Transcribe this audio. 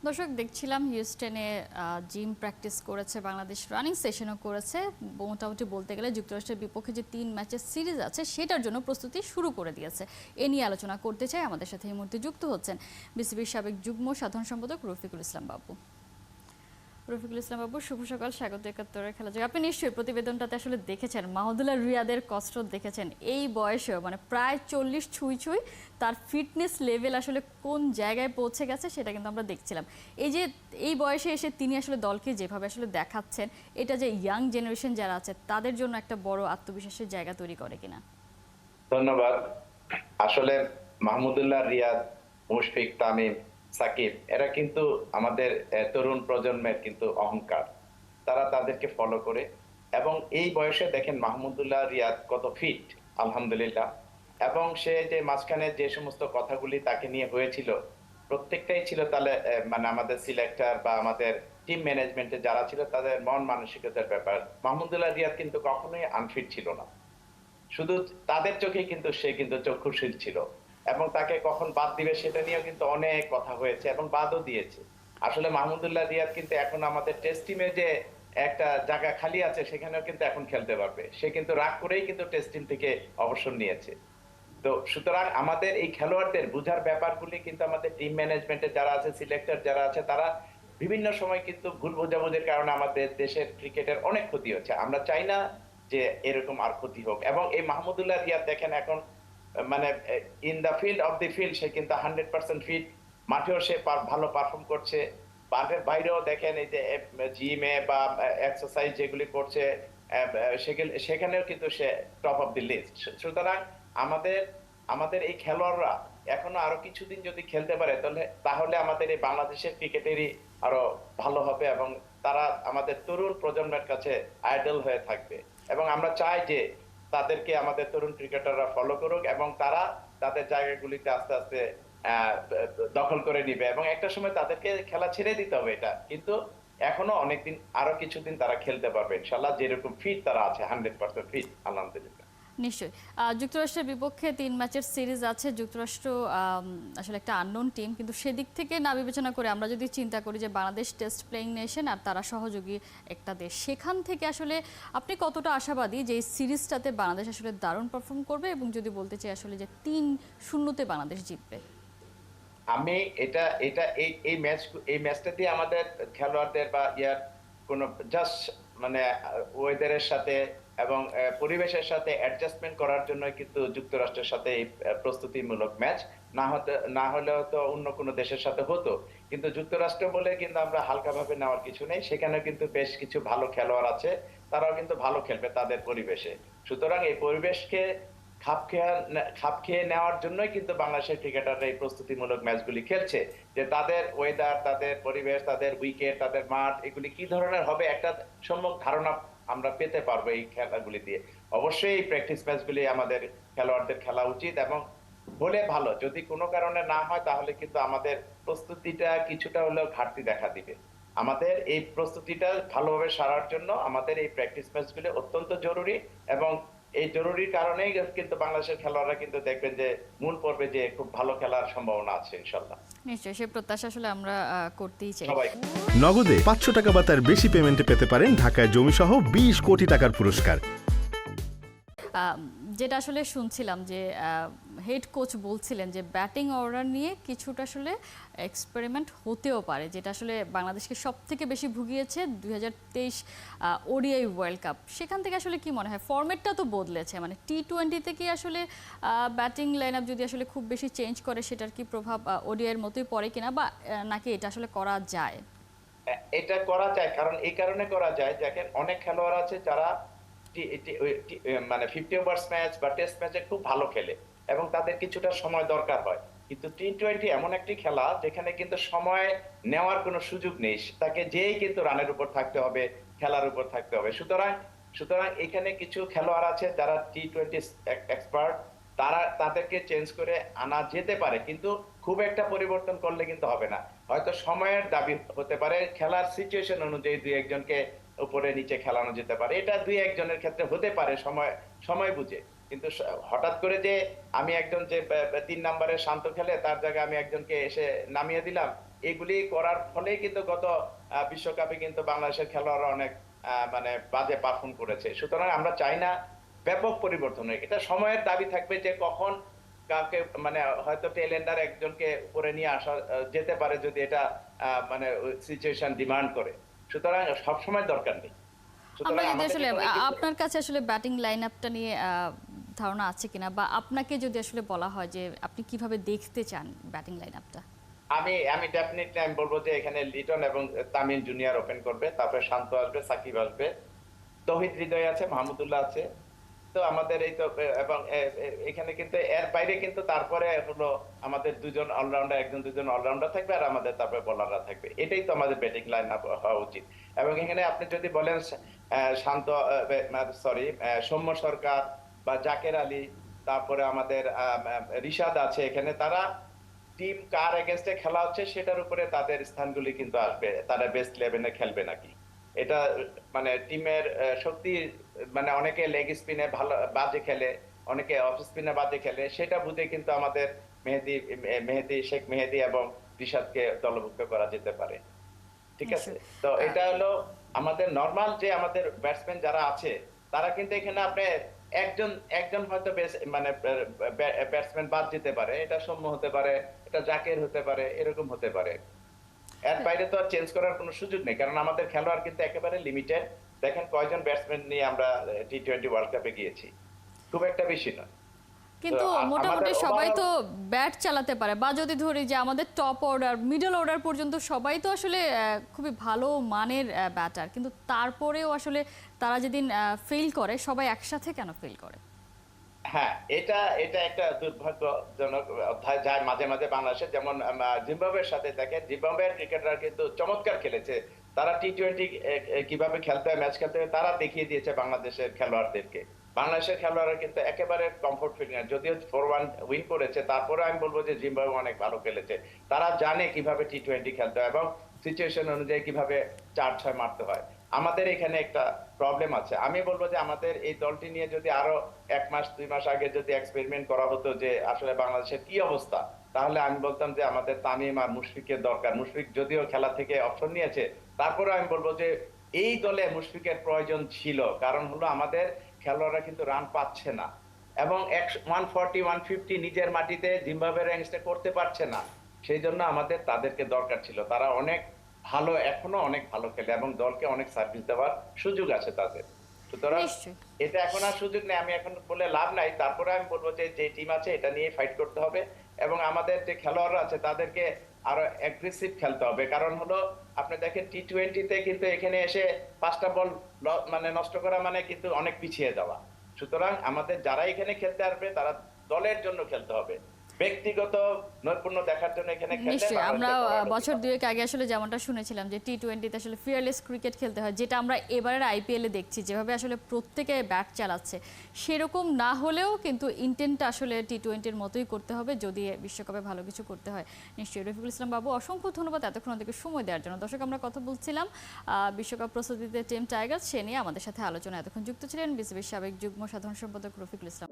দর্শক দেখছিলাম হিউস্টনে gym practice করেছে বাংলাদেশ, রানিং সেশনও করেছে। মোটামুটি বলতে গেলে যুক্তরাষ্ট্রের বিপক্ষে যে 3 ম্যাচের সিরিজ আছে সেটার জন্য প্রস্তুতি শুরু করে দিয়েছে। এ নিয়ে আলোচনা করতে চাই, আমাদের সাথে এই মুহূর্তে যুক্ত হচ্ছেন বিসিবির সাবেক যুগ্ম সাধারণ সম্পাদক রফিকুল ইসলাম বাবু। রফিকুল ইসলাম বাবু, শুভ সকাল, স্বাগত একাত্তরের খেলা জয়। আপনি নিশ্চয়ই প্রতিবেদনটাতে আসলে দেখেছেন, মাহমুদুল্লাহ রিয়াদের কষ্ট দেখেছেন। এই বয়সেও মানে প্রায় 40 ছুঁই ছুঁই তার ফিটনেস লেভেল আসলে কোন জায়গায় পৌঁছে গেছে সেটা কিন্তু আমরা দেখছিলাম। এই যে এই বয়সে এসে তিনি আসলে দলকে যেভাবে আসলে দেখাচ্ছেন, এটা যে ইয়াং জেনারেশন যারা আছে তাদের জন্য একটা বড় আত্মবিশ্বাসের জায়গা তৈরি করে কিনা? ধন্যবাদ। আসলে মাহমুদুল্লাহ রিয়াদ, মুশফিক, তামিম, সাকিব এরা কিন্তু আমাদের তরুণ প্রজন্মের কিন্তু অহংকার। তারা তাদেরকে ফলো করে এবং এই বয়সে দেখেন মাহমুদুল্লাহ রিয়াদ কত ফিট, আলহামদুলিল্লাহ। এবং সে যে মাঝখানে যে সমস্ত কথাগুলি তাকে নিয়ে হয়েছিল প্রত্যেকটাই ছিল তাহলে মানে আমাদের সিলেক্টর বা আমাদের টিম ম্যানেজমেন্টে যারা ছিল তাদের মন মানসিকতার ব্যাপার। মাহমুদুল্লাহ রিয়াদ কিন্তু কখনোই আনফিট ছিল না, শুধু তাদের চোখে কিন্তু সে কিন্তু চক্ষুশীল ছিল এবং তাকে কখন বাদ দিবে সেটা নিয়েও কিন্তু অনেক কথা হয়েছে এবং বাদও দিয়েছে। আসলে মাহমুদুল্লাহ রিয়াদ কিন্তু এখন আমাদের টেস্ট টিমে যে একটা জায়গা খালি আছে সেখানেও কিন্তু এখন খেলতে পারবে। সে কিন্তু রাগ করেই কিন্তু টেস্ট টিম থেকে অবসর নিয়েছে। তো সুতরাং আমাদের এই খেলোয়াড়দের বুঝার ব্যাপারগুলি কিন্তু আমাদের টিম ম্যানেজমেন্টে যারা আছে, সিলেক্টর যারা আছে, তারা বিভিন্ন সময় কিন্তু ভুল বোঝাবুঝির কারণে আমাদের দেশের ক্রিকেটের অনেক ক্ষতি হচ্ছে। আমরা চাই না যে এরকম আর ক্ষতি হোক। এবং এই মাহমুদুল্লাহ রিয়াদ দেখেন এখন মানে in the field of the field সে কিন্তু 100% ফিট। মাঠেও সে ভালো পারফর্ম করছে। মাঠের বাইরেও দেখেন এই যে জিমে বা এক্সারসাইজ যেগুলি করছে সেখানেও কিন্তু সে টপ অফ দি লিস্ট। সুতরাং আমাদের আমাদের এই খেলোয়াড়রা এখনো আরো কিছুদিন যদি খেলতে পারে তাহলে আমাদের এই বাংলাদেশের ক্রিকেটেরই আরো ভালো হবে এবং তারা আমাদের তরুণ প্রজন্মের কাছে আইডল হয়ে থাকবে। এবং আমরা চাই যে তাদেরকে আমাদের তরুণ ক্রিকেটাররা ফলো করুক এবং তারা তাদের জায়গাগুলিতে আস্তে আস্তে দখল করে নিবে এবং একটা সময় তাদেরকে খেলা ছেড়ে দিতে হবে। এটা কিন্তু এখনো অনেকদিন, আরো কিছুদিন তারা খেলতে পারবে ইনশাল্লাহ, যেরকম ফিট তারা আছে, 100% ফিট, আলহামদুলিল্লাহ। নিশ্চয়ই। যুক্তরাষ্ট্রের বিপক্ষে 3 ম্যাচের সিরিজ আছে। যুক্তরাষ্ট্র আসলে একটা আননোন টিম, কিন্তু সেদিক থেকে না বিবেচনা করে আমরা যদি চিন্তা করি যে বাংলাদেশ টেস্ট প্লেইং নেশন আর তারা সহযোগী একটা দেশ, সেখান থেকে আসলে আপনি কতটা আশাবাদী যে এই সিরিজটাতে বাংলাদেশ আসলে দারুণ পারফর্ম করবে, এবং যদি বলতে চাই আসলে যে 3-0 বাংলাদেশ জিতবে? আমি এটা এটা এই এই ম্যাচ এই ম্যাচটা দিয়ে আমাদের খেলোয়াড়দের বা ইয়ার কোনো জাস্ট মানে ওয়েদারের সাথে এবং পরিবেশের সাথে অ্যাডজাস্টমেন্ট করার জন্য কিন্তু যুক্তরাষ্ট্রের সাথে এই প্রস্তুতিমূলক ম্যাচ। না হলেও তো অন্য কোনো দেশের সাথে হতো, কিন্তু যুক্তরাষ্ট্র বলে কিন্তু আমরা হালকাভাবে নেওয়ার কিছু নেই। সেখানে কিন্তু বেশ কিছু ভালো খেলোয়াড় আছে, তারাও কিন্তু ভালো খেলবে তাদের পরিবেশে। সুতরাং এই পরিবেশকে খাপ খেয়ে নেওয়ার জন্যই কিন্তু বাংলাদেশের ক্রিকেটাররা এই প্রস্তুতিমূলক ম্যাচগুলি খেলছে, যে তাদের ওয়েদার, তাদের পরিবেশ, তাদের উইকেট, তাদের মাঠ এগুলি কি ধরনের হবে একটা সম্যক ধারণা আমরা পেতে পারবো এই খেলাগুলি দিয়ে। অবশ্যই এই প্র্যাকটিস ম্যাচগুলি আমাদের খেলোয়াড়দের খেলা উচিত এবং হলে ভালো। যদি কোনো কারণে না হয় তাহলে কিন্তু আমাদের প্রস্তুতিটা কিছুটা হলেও ঘাটতি দেখা দিবে। আমাদের এই প্রস্তুতিটা ভালোভাবে সারার জন্য আমাদের এই প্র্যাকটিস ম্যাচগুলি অত্যন্ত জরুরি এবং এই জরুরির কারণেই কিন্তু বাংলাদেশের খেলোয়াড়রা কিন্তু দেখবেন যে মূল পর্বে যে খুব ভালো খেলার সম্ভাবনা আছে ইনশাল্লাহ। নিশ্চয়ই, সে প্রত্যাশা আসলে আমরা করতেই চাই। সবাই নগদে 500 টাকা বা তার বেশি পেমেন্টে পেতে পারেন ঢাকায় জমিসহ 20 কোটি টাকার পুরস্কার। যেটা আসলে শুনছিলাম যে হেড কোচ বলছিলেন যে ব্যাটিং অর্ডার নিয়ে কিছুটা আসলে এক্সপেরিমেন্ট হতেও পারে, যেটা আসলে বাংলাদেশকে সব থেকে বেশি ভুগিয়েছে 2023 ওডিআই ওয়ার্ল্ড কাপ। সেখান থেকে আসলে কি মনে হয়, ফরম্যাটটা তো বদলেছে, মানে টি-20 কি আসলে ব্যাটিং লাইন আপ যদি আসলে খুব বেশি চেঞ্জ করে সেটার কি প্রভাব ওডিআইয়ের মতোই পড়ে কিনা, বা নাকি এটা আসলে করা যায়? এটা করা যায়, কারণ এই কারণে করা যায়, দেখেন অনেক খেলোয়াড় আছে যারা মানে 50 ওভার্স ম্যাচ বা টেস্ট ম্যাচে খুব ভালো খেলে এবং তাদের কিছুটা সময় দরকার হয়। কিন্তু টি-20 এমন একটি খেলা যেখানে কিন্তু সময় নেওয়ার কোনো সুযোগ নেই, তাকে যেই কিন্তু রানের উপর থাকতে হবে, খেলার উপর থাকতে হবে। সুতরাং সুতরাং এখানে কিছু খেলোয়াড় আছে যারা টি-20 এক্সপার্ট, তাদেরকে চেঞ্জ করে আনা যেতে পারে, কিন্তু খুব একটা পরিবর্তন করলে কিন্তু হবে না। হয়তো সময়ের দাবি হতে পারে, খেলার সিচুয়েশন অনুযায়ী দুই একজনকে উপরে নিচে খেলানো যেতে পারে, এটা দুই একজনের ক্ষেত্রে হতে পারে সময় সময় বুঝে। কিন্তু হঠাৎ করে যে আমি একজন যে 3 নম্বরে শান্ত খেলে তার জায়গায় আমি একজনকে এসে নামিয়ে দিলাম, এগুলি করার ফলে কিন্তু গত বিশ্বকাপে কিন্তু বাংলাদেশের খেলোয়াড়রা অনেক মানে বাজে পারফর্ম করেছে। সুতরাং আমরা চাই না ব্যাপক পরিবর্তন হয়। এটা সময়ের দাবি থাকবে যে কখন কাউকে মানে হয়তো টেলেন্ডার একজনকে উপরে নিয়ে আসা যেতে পারে যদি এটা মানে সিচুয়েশন ডিমান্ড করে। সুতরাং সবসময় দরকার নেই। আমরা যদি আমাদের আসলে এখানে কিন্তু- আপনার কাছে আসলে ব্যাটিং লাইন আপটা নিয়ে ধারণা আছে কিনা, বা আপনাকে যদি আসলে বলা হয় যে আপনি কিভাবে দেখতে চান ব্যাটিং লাইন আপটা? আমি ডেফিনেটলি আমি বলবো যে এখানে লিটন এবং তামিম জুনিয়র ওপেন করবে, তারপরে শান্ত আসবে, সাকিব আসবে, তৌহিদ হৃদয় আছে, মাহমুদুল্লাহ আছে। তো আমাদের এই তো এবং এখানে কিন্তু এর বাইরে কিন্তু তারপরে হলো আমাদের দুজন অলরাউন্ডার, একজন দুজন অলরাউন্ডার থাকবে, আর আমাদের তারপরে বোলাররা থাকবে। এটাই তো আমাদের ব্যাটিং লাইন আপ হওয়া উচিত। এবং এখানে আপনি যদি বলেন শান্ত সরি সৌম্য সরকার বা জাকের আলী, তারপরে আমাদের রিশাদ আছে, এখানে তারা টিম কার এগেইনস্টে খেলা হচ্ছে সেটার উপরে তাদের স্থানগুলি কিন্তু আসবে, তারা বেস্ট 11-এ খেলবে নাকি। এটা মানে টিমের শক্তি, মানে অনেকে লেগ স্পিনে ভালো বাজে খেলে, অনেকে অফ স্পিনে বাজে খেলে, সেটা বুঝে কিন্তু আমাদের শেখ মেহেদী এবং রিশাদকে দলভুক্ত করা যেতে পারে। ঠিক আছে, তো এটা হলো আমাদের নরমাল যে আমাদের ব্যাটসম্যান যারা আছে তারা কিন্তু এখানে আপনি একজন একজন হয়তো মানে ব্যাটসম্যান বাদ দিতে পারে, এটা সৌম্য হতে পারে, এটা জাকের হতে পারে, এরকম হতে পারে। এর বাইরে তো চেঞ্জ করার কোনো সুযোগ নেই, কারণ আমাদের খেলোয়াড় কিন্তু একেবারে লিমিটেড। দেখেন কয়জন ব্যাটসম্যান নিয়ে আমরা টি-20 ওয়ার্ল্ড কাপে গিয়েছি, খুব একটা বেশি নয়। কিন্তু তো মোটামুটি আমাদের সবাই overall- তো ব্যাট চালাতে পারে, বা যদি ধরি যে আমাদের টপ অর্ডার মিডল অর্ডার পর্যন্ত সবাই তো আসলে খুবই ভালো মানের ব্যাটার, কিন্তু তারপরেও আসলে তারা যেদিন ফেল করে সবাই একসাথে কেন ফেল করে? হ্যাঁ, এটা এটা একটা দুর্ভাগ্যজনক অধ্যায় যায় মাঝে মাঝে বাংলাদেশে। যেমন জিম্বাবুয়ের সাথে দেখেন, জিম্বাবুয়ের ক্রিকেটাররা কিন্তু চমৎকার খেলেছে। তারা টি-20 কিভাবে খেলতে হয়, ম্যাচ খেলতে হয়, তারা দেখিয়ে দিয়েছে বাংলাদেশের খেলোয়াড়দেরকে। বাংলাদেশের খেলোয়াড়রা কিন্তু একেবারে কমফোর্ট ফিল না, যদিও 4-1 উইন করেছে, তারপরে আমি বলবো যে জিম্বাবুয়ে অনেক ভালো খেলেছে। তারা জানে কিভাবে টি-20 খেলতে হয় এবং সিচুয়েশন অনুযায়ী কিভাবে 4-6 মারতে হয়। আমাদের এখানে একটা প্রবলেম আছে। আমি বলবো যে আমাদের এই দলটি নিয়ে যদি আরো 1 মাস 2 মাস আগে যদি এক্সপেরিমেন্ট করা হতো যে আসলে বাংলাদেশের কি অবস্থা, তাহলে আমি বলতাম যে আমাদের তামিম আর মুশফিকের দরকার। মুশফিক যদিও খেলা থেকে অপশন নিয়েছে, তারপরে আমি বলবো যে এই দলে মুশফিকের প্রয়োজন ছিল, কারণ হলো আমাদের খেলোয়াড়রা কিন্তু রান পাচ্ছে না এবং 140 150 নিজের মাটিতে জিম্বাবুয়ের এগেইনস্টে করতে পারছে না। সেই জন্য আমাদের তাদেরকে দরকার ছিল। তারা অনেক ভালো, এখনো অনেক ভালো খেলে এবং দলকে অনেক সার্ভিস দেওয়ার সুযোগ আছে তাদের। সুতরাং নিশ্চয়ই। এটা এখন আর সুযোগ নেই, আমি এখন বলে লাভ নাই। তারপরে আমি বলবো যে যে টিম আছে এটা নিয়ে ফাইট করতে হবে এবং আমাদের যে খেলোয়াড়রা আছে তাদেরকে আরো অ্যাগ্রেসিভ খেলতে হবে। কারণ হলো আপনি দেখেন টি-20-তে কিন্তু এখানে এসে 5টা বল মানে নষ্ট করা মানে কিন্তু অনেক পিছিয়ে যাওয়া। সুতরাং আমাদের যারা এখানে খেলতে আসবে তারা দলের জন্য খেলতে হবে, ব্যক্তিগত নৈপুণ্য দেখার জন্য এখানে খেলতে নিশ্চয়ই। আমরা বছর পারবে। দুয়েক আগে আসলে যেমনটা শুনেছিলাম যে টি-20তে আসলে ফিয়ারলেস ক্রিকেট খেলতে হয়, যেটা আমরা এবারের আইপিএলে দেখছি, যেভাবে আসলে প্রত্যেকে ব্যাট চালাচ্ছে, সেরকম না হলেও কিন্তু ইন্টেন্টটা আসলে টি-20-র মতোই করতে হবে যদি বিশ্বকাপে ভালো কিছু করতে হয়। নিশ্চয়ই। রফিকুল ইসলাম বাবু, অসংখ্য ধন্যবাদ এতক্ষণ আমাদেরকে সময় দেওয়ার জন্য। দর্শক, আমরা কথা বলছিলাম বিশ্বকাপ প্রস্তুতিতে টিম টাইগার্স, সে নিয়ে আমাদের সাথে আলোচনা এতক্ষণ যুক্ত ছিলেন বিসিবির সাবেক যুগ্ম সাধারণ সম্পাদক রফিকুল ইসলাম।